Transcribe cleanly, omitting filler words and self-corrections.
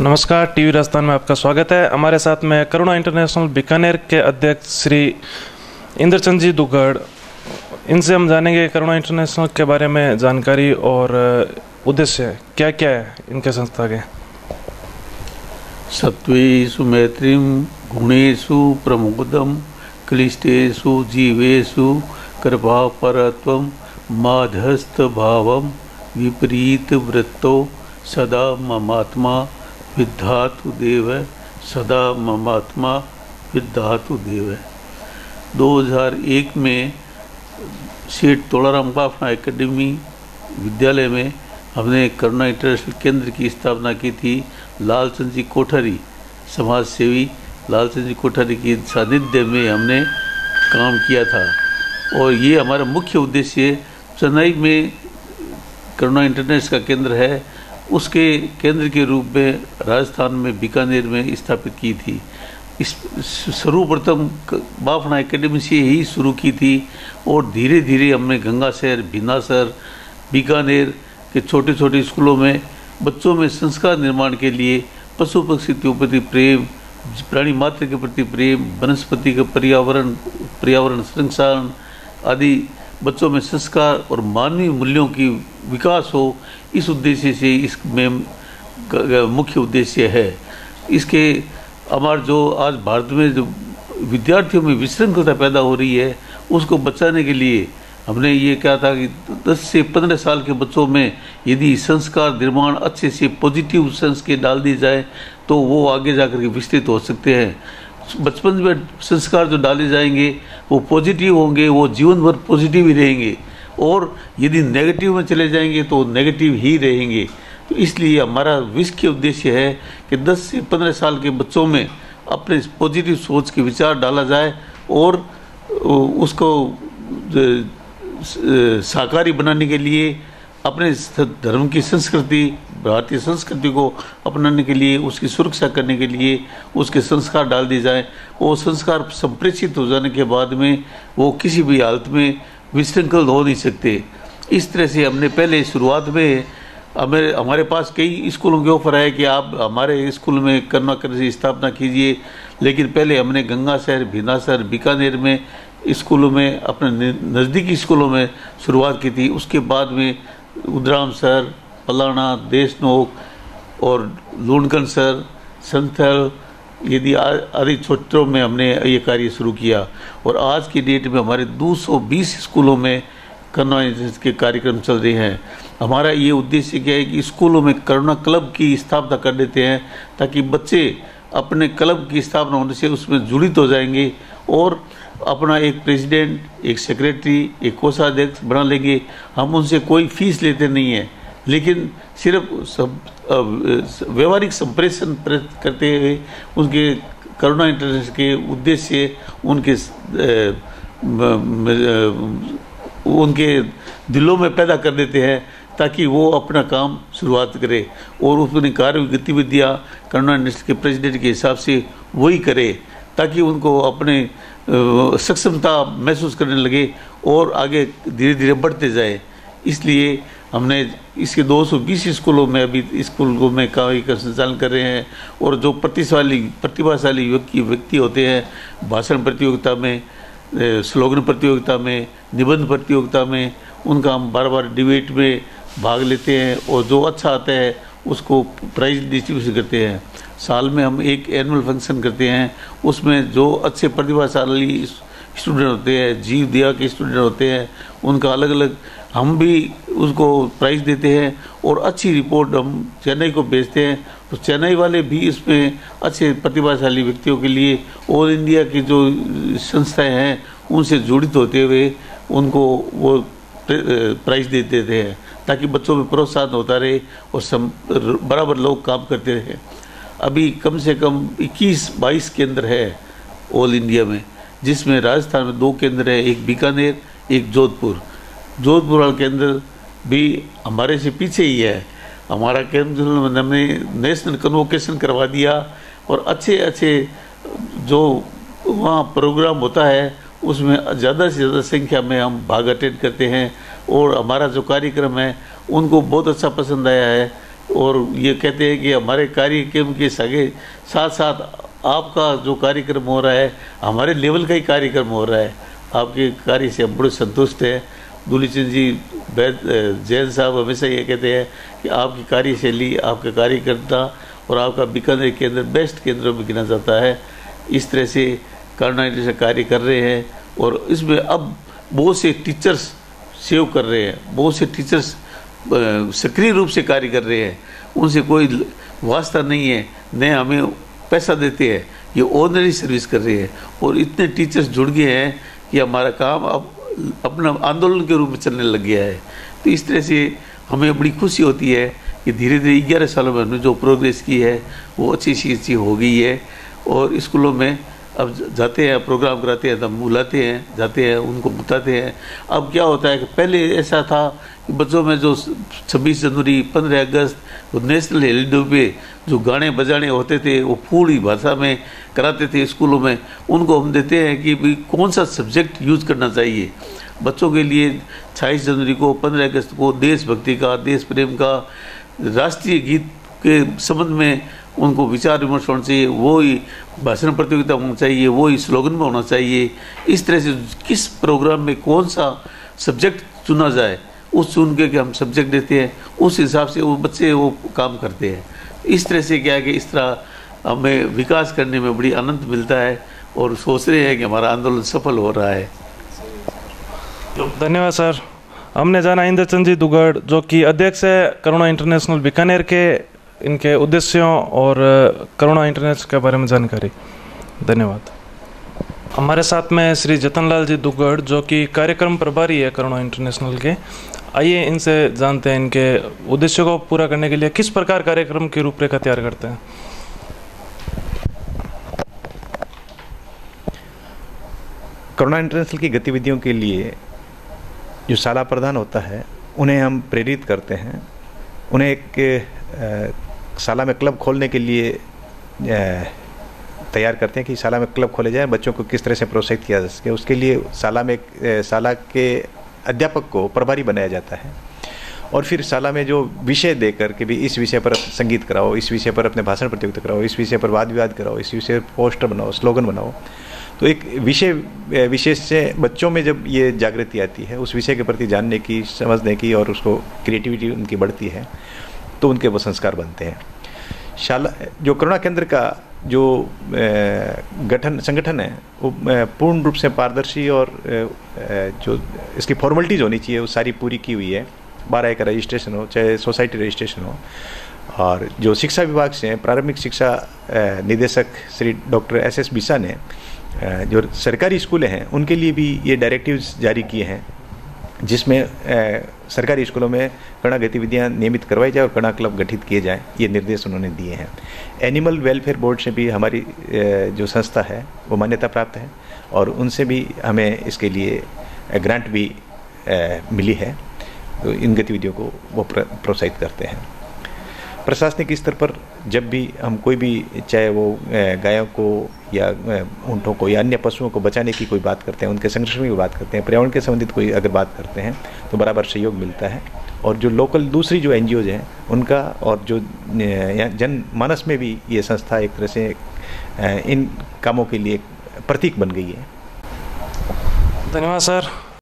नमस्कार, टीवी राजस्थान में आपका स्वागत है। हमारे साथ में करुणा इंटरनेशनल बीकानेर के अध्यक्ष श्री इंद्रचंद जी दुग्गड़। इनसे हम जानेंगे करुणा इंटरनेशनल के बारे में जानकारी और उद्देश्य क्या क्या है इनके संस्था के। सत्वेषु मैत्रीम गुणेषु प्रमुदम क्लिष्टेषु जीवेषु कृपापरत्वं माध्यस्थ भावं विपरीत वृत्तो सदा ममात्मा विद्धातु देव सदा ममात्मा विद्धातु देव। 2001 में सेठ तोलाराम बाफना एकेडमी विद्यालय में हमने करुणा इंटरनेशनल केंद्र की स्थापना की थी। लालचंद जी कोठारी समाज सेवी लालचंद जी कोठारी की सानिध्य में हमने काम किया था और ये हमारा मुख्य उद्देश्य चेन्नई में करुणा इंटरनेशनल का केंद्र है, उसके केंद्र के रूप में राजस्थान में बीकानेर में स्थापित की थी। इस सर्वप्रथम बाफना एकेडमी से ही शुरू की थी और धीरे धीरे हमने गंगासर, भिनासर, बीकानेर के छोटे छोटे स्कूलों में बच्चों में संस्कार निर्माण के लिए पशु पक्षी के प्रति प्रेम, प्राणी मात्र के प्रति प्रेम, वनस्पति का पर्यावरण संरक्षण आदि बच्चों में संस्कार और मानवीय मूल्यों की विकास हो, इस उद्देश्य से इसमें मुख्य उद्देश्य है। इसके हमारे जो आज भारत में जो विद्यार्थियों में विशृंखलता पैदा हो रही है, उसको बचाने के लिए हमने ये कहा था कि 10 से 15 साल के बच्चों में यदि संस्कार निर्माण अच्छे से पॉजिटिव सेंस के डाल दी जाए तो वो आगे जाकर के विस्तृत हो सकते हैं। बचपन में संस्कार जो डाले जाएंगे वो पॉजिटिव होंगे, वो जीवन भर पॉजिटिव ही रहेंगे और यदि नेगेटिव में चले जाएंगे तो नेगेटिव ही रहेंगे। तो इसलिए हमारा मुख्य उद्देश्य है कि 10 से 15 साल के बच्चों में अपने पॉजिटिव सोच के विचार डाला जाए और उसको साकारी बनाने के लिए अपने धर्म की संस्कृति, भारतीय संस्कृति को अपनाने के लिए, उसकी सुरक्षा करने के लिए उसके संस्कार डाल दिए जाए। वो संस्कार संप्रेषित हो जाने के बाद में वो किसी भी हालत में विशृंखल हो नहीं सकते। इस तरह से हमने पहले शुरुआत में हमारे पास कई स्कूलों के ऑफर आए कि आप हमारे स्कूल में करुणा केंद्र स्थापना कीजिए, लेकिन पहले हमने गंगासर, भिनासर, बीकानेर में स्कूलों में, अपने नज़दीकी स्कूलों में शुरुआत की थी। उसके बाद में उदराम सर, पलाना, देशनोक और लूणकन सर, संथल यदि आदि क्षेत्रों में हमने ये कार्य शुरू किया और आज की डेट में हमारे 220 स्कूलों में करुणा के कार्यक्रम चल रहे हैं। हमारा ये उद्देश्य क्या है कि स्कूलों में करुणा क्लब की स्थापना कर देते हैं ताकि बच्चे अपने क्लब की स्थापना होने से उसमें जुड़ित हो जाएंगे और अपना एक प्रेसिडेंट, एक सेक्रेटरी, एक कोषाध्यक्ष बना लेंगे। हम उनसे कोई फीस लेते नहीं है, लेकिन सिर्फ व्यवहारिक संप्रेषण करते हुए उनके करुणा इंटरनेशनल के उद्देश्य उनके दिलों में पैदा कर देते हैं ताकि वो अपना काम शुरुआत करे और उसमें कार्य गतिविधियाँ करुणा इंटरनेशनल के प्रेसिडेंट के हिसाब से वही करे ताकि उनको अपने सक्षमता महसूस करने लगे और आगे धीरे धीरे बढ़ते जाए। इसलिए हमने इसके 220 स्कूलों में अभी स्कूलों में कार्य का संचालन कर रहे हैं और जो प्रतिभाशाली व्यक्ति होते हैं, भाषण प्रतियोगिता में, स्लोगन प्रतियोगिता में, निबंध प्रतियोगिता में, उनका हम बार बार डिबेट में भाग लेते हैं और जो अच्छा आता है उसको प्राइज डिस्ट्रीब्यूशन करते हैं। साल में हम एक एनुअल फंक्शन करते हैं, उसमें जो अच्छे प्रतिभाशाली स्टूडेंट होते हैं, जीव दया के स्टूडेंट होते हैं, उनका अलग अलग हम भी उसको प्राइज देते हैं और अच्छी रिपोर्ट हम चेन्नई को भेजते हैं। तो चेन्नई वाले भी इसमें अच्छे प्रतिभाशाली व्यक्तियों के लिए ऑल इंडिया की जो संस्थाएं हैं उनसे जुड़ित होते हुए उनको वो प्राइज दे देते हैं ताकि बच्चों में प्रोत्साहन होता रहे और बराबर लोग काम करते रहे। अभी कम से कम 21-22 केंद्र है ऑल इंडिया में, जिसमें राजस्थान में 2 केंद्र है, एक बीकानेर, एक जोधपुर वाला केंद्र भी हमारे से पीछे ही है। हमारा केंद्र हमने नेशनल कन्वोकेशन करवा दिया और अच्छे जो वहाँ प्रोग्राम होता है उसमें ज़्यादा से ज़्यादा संख्या में हम भाग अटेंड करते हैं और हमारा जो कार्यक्रम है उनको बहुत अच्छा पसंद आया है। और ये कहते हैं कि हमारे कार्यक्रम के सगे साथ साथ आपका जो कार्यक्रम हो रहा है हमारे लेवल का ही कार्यक्रम हो रहा है। आपके कार्य से हम बड़े संतुष्ट हैं। दूलीचंद जी जैन साहब हमेशा ये कहते हैं कि आपकी कार्यशैली, आपका कार्यकर्ता और आपका बीकानेर केंद्र बेस्ट केंद्रों में गिना जाता है। इस तरह से करुणा इंटरनेशनल कार्य कर रहे हैं और इसमें अब बहुत से टीचर्स सेव कर रहे हैं, बहुत से टीचर्स सक्रिय रूप से कार्य कर रहे हैं। उनसे कोई वास्ता नहीं है, न हमें पैसा देते हैं, ये ऑर्डिनरी सर्विस कर रहे हैं और इतने टीचर्स जुड़ गए हैं कि हमारा काम अब अपना आंदोलन के रूप में चलने लग गया है। तो इस तरह से हमें बड़ी खुशी होती है कि धीरे धीरे 11 सालों में हमने जो प्रोग्रेस की है वो अच्छी सी हो गई है। और स्कूलों में अब जाते हैं, प्रोग्राम कराते हैं, तब बुलाते हैं, जाते हैं, उनको बताते हैं। अब क्या होता है कि पहले ऐसा था कि बच्चों में जो 26 जनवरी, 15 अगस्त, नेशनल हॉलीडे पे जो गाने बजाने होते थे वो पूरी भाषा में कराते थे स्कूलों में। उनको हम देते हैं कि भाई कौन सा सब्जेक्ट यूज़ करना चाहिए बच्चों के लिए। 26 जनवरी को, 15 अगस्त को देशभक्ति का, देश प्रेम का, राष्ट्रीय गीत के संबंध में उनको विचार विमर्श होना चाहिए, वो ही भाषण प्रतियोगिता होना चाहिए, वो ही स्लोगन में होना चाहिए। इस तरह से किस प्रोग्राम में कौन सा सब्जेक्ट चुना जाए उस चुन के हम सब्जेक्ट देते हैं, उस हिसाब से वो बच्चे वो काम करते हैं। इस तरह से क्या है कि इस तरह हमें विकास करने में बड़ी आनंद मिलता है और सोच रहे हैं कि हमारा आंदोलन सफल हो रहा है। धन्यवाद सर। हमने जाना इंद्रचंद जी दुगड़ जो कि अध्यक्ष है करुणा इंटरनेशनल बीकानेर के, इनके उद्देश्यों और करुणा इंटरनेशनल के बारे में जानकारी। धन्यवाद। हमारे साथ में श्री जतनलाल जी दुगड़ जो कि कार्यक्रम प्रभारी है करुणा इंटरनेशनल के। आइए इनसे जानते हैं इनके उद्देश्यों को पूरा करने के लिए किस प्रकार कार्यक्रम की रूपरेखा तैयार करते हैं। करुणा इंटरनेशनल की गतिविधियों के लिए जो शाला प्रधान होता है उन्हें हम प्रेरित करते हैं। उन्हें एक शाला में क्लब खोलने के लिए तैयार करते हैं कि शाला में क्लब खोले जाए, बच्चों को किस तरह से प्रोत्साहित किया जा सके। उसके लिए शाला में शाला के अध्यापक को प्रभारी बनाया जाता है और फिर शाला में जो विषय देकर कि भी इस विषय पर संगीत कराओ, इस विषय पर अपने भाषण प्रतियोगिता कराओ, इस विषय पर वाद विवाद कराओ, इस विषय पर पोस्टर बनाओ, स्लोगन बनाओ। तो एक विशेष से बच्चों में जब ये जागृति आती है उस विषय के प्रति जानने की, समझने की और उसको क्रिएटिविटी उनकी बढ़ती है तो उनके वो संस्कार बनते हैं। शाला जो करुणा केंद्र का जो संगठन है वो पूर्ण रूप से पारदर्शी और जो इसकी फॉर्मेलिटीज़ होनी चाहिए वो सारी पूरी की हुई है। 12A का रजिस्ट्रेशन हो, चाहे सोसाइटी रजिस्ट्रेशन हो। और जो शिक्षा विभाग से प्रारंभिक शिक्षा निदेशक श्री डॉक्टर SS बिसा ने जो सरकारी स्कूलें हैं उनके लिए भी ये डायरेक्टिव्स जारी किए हैं जिसमें सरकारी स्कूलों में करुणा गतिविधियां नियमित करवाई जाए और करुणा क्लब गठित किए जाएं, ये निर्देश उन्होंने दिए हैं। एनिमल वेलफेयर बोर्ड से भी हमारी जो संस्था है वो मान्यता प्राप्त है और उनसे भी हमें इसके लिए ग्रांट भी मिली है। तो इन गतिविधियों को वो प्रोत्साहित करते हैं। प्रशासनिक स्तर पर जब भी हम कोई भी, चाहे वो गायों को या ऊँटों को या अन्य पशुओं को बचाने की कोई बात करते हैं, उनके संरक्षण की बात करते हैं, पर्यावरण के संबंधित कोई अगर बात करते हैं तो बराबर सहयोग मिलता है। और जो लोकल दूसरी जो NGOs हैं उनका और जो जनमानस में भी ये संस्था एक तरह से इन कामों के लिए प्रतीक बन गई है। धन्यवाद सर।